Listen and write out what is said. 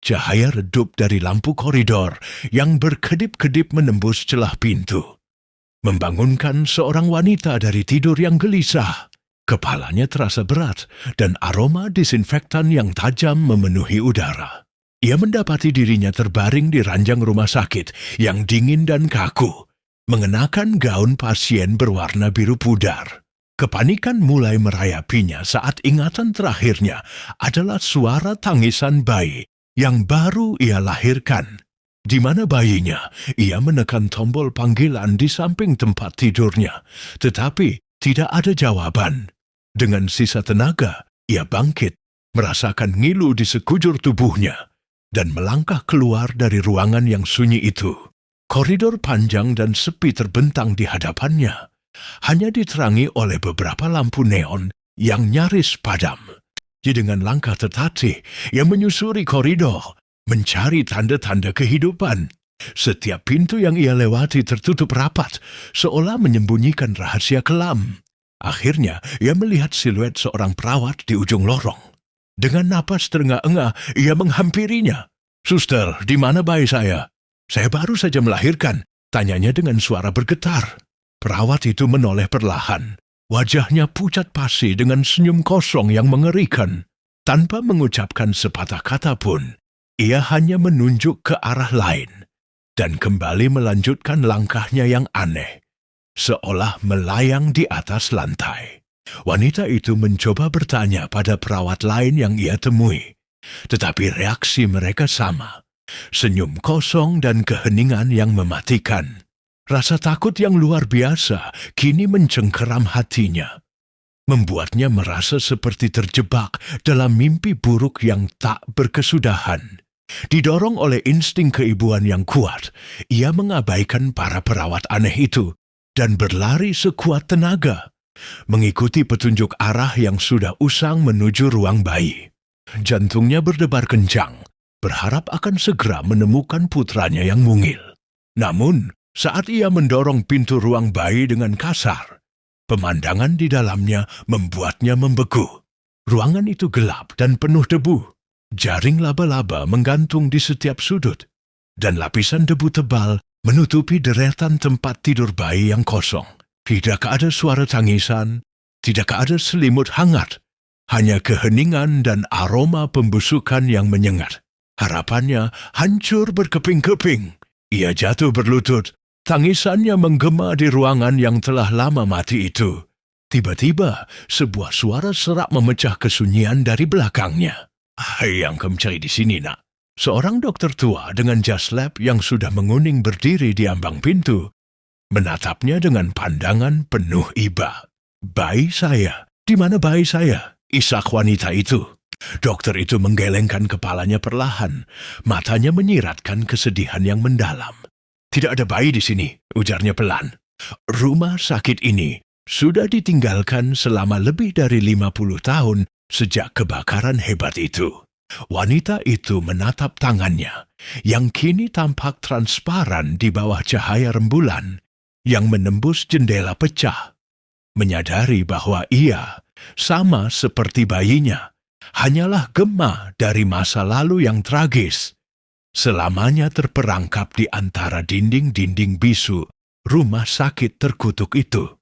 Cahaya redup dari lampu koridor yang berkedip-kedip menembus celah pintu, membangunkan seorang wanita dari tidur yang gelisah. Kepalanya terasa berat dan aroma disinfektan yang tajam memenuhi udara. Ia mendapati dirinya terbaring di ranjang rumah sakit yang dingin dan kaku, mengenakan gaun pasien berwarna biru pudar. Kepanikan mulai merayapinya saat ingatan terakhirnya adalah suara tangisan bayi yang baru ia lahirkan. Di mana bayinya, ia menekan tombol panggilan di samping tempat tidurnya, tetapi tidak ada jawaban. Dengan sisa tenaga, ia bangkit, merasakan ngilu di sekujur tubuhnya, dan melangkah keluar dari ruangan yang sunyi itu. Koridor panjang dan sepi terbentang di hadapannya, hanya diterangi oleh beberapa lampu neon yang nyaris padam. Dengan langkah tertatih, ia menyusuri koridor, mencari tanda-tanda kehidupan. Setiap pintu yang ia lewati tertutup rapat, seolah menyembunyikan rahasia kelam. Akhirnya, ia melihat siluet seorang perawat di ujung lorong. Dengan napas terengah-engah, ia menghampirinya. "Suster, di mana bayi saya? Saya baru saja melahirkan," tanyanya dengan suara bergetar. Perawat itu menoleh perlahan. Wajahnya pucat pasi dengan senyum kosong yang mengerikan. Tanpa mengucapkan sepatah kata pun, ia hanya menunjuk ke arah lain dan kembali melanjutkan langkahnya yang aneh, seolah melayang di atas lantai. Wanita itu mencoba bertanya pada perawat lain yang ia temui, tetapi reaksi mereka sama, senyum kosong dan keheningan yang mematikan. Rasa takut yang luar biasa kini mencengkeram hatinya, membuatnya merasa seperti terjebak dalam mimpi buruk yang tak berkesudahan. Didorong oleh insting keibuan yang kuat, ia mengabaikan para perawat aneh itu dan berlari sekuat tenaga, mengikuti petunjuk arah yang sudah usang menuju ruang bayi. Jantungnya berdebar kencang, berharap akan segera menemukan putranya yang mungil. Namun, saat ia mendorong pintu ruang bayi dengan kasar, pemandangan di dalamnya membuatnya membeku. Ruangan itu gelap dan penuh debu. Jaring laba-laba menggantung di setiap sudut, dan lapisan debu tebal menutupi deretan tempat tidur bayi yang kosong. Tidak ada suara tangisan, tidak ada selimut hangat, hanya keheningan dan aroma pembusukan yang menyengat. Harapannya hancur berkeping-keping. Ia jatuh berlutut. Tangisannya menggema di ruangan yang telah lama mati itu. Tiba-tiba, sebuah suara serak memecah kesunyian dari belakangnya. "Yang kau mencari di sini, nak?" Seorang dokter tua dengan jas lab yang sudah menguning berdiri di ambang pintu, menatapnya dengan pandangan penuh iba. "Bayi saya? Di mana bayi saya?" isak wanita itu. Dokter itu menggelengkan kepalanya perlahan, matanya menyiratkan kesedihan yang mendalam. "Tidak ada bayi di sini," ujarnya pelan. "Rumah sakit ini sudah ditinggalkan selama lebih dari 50 tahun sejak kebakaran hebat itu." Wanita itu menatap tangannya, yang kini tampak transparan di bawah cahaya rembulan yang menembus jendela pecah. Menyadari bahwa ia, sama seperti bayinya, hanyalah gema dari masa lalu yang tragis, selamanya terperangkap di antara dinding-dinding bisu rumah sakit terkutuk itu.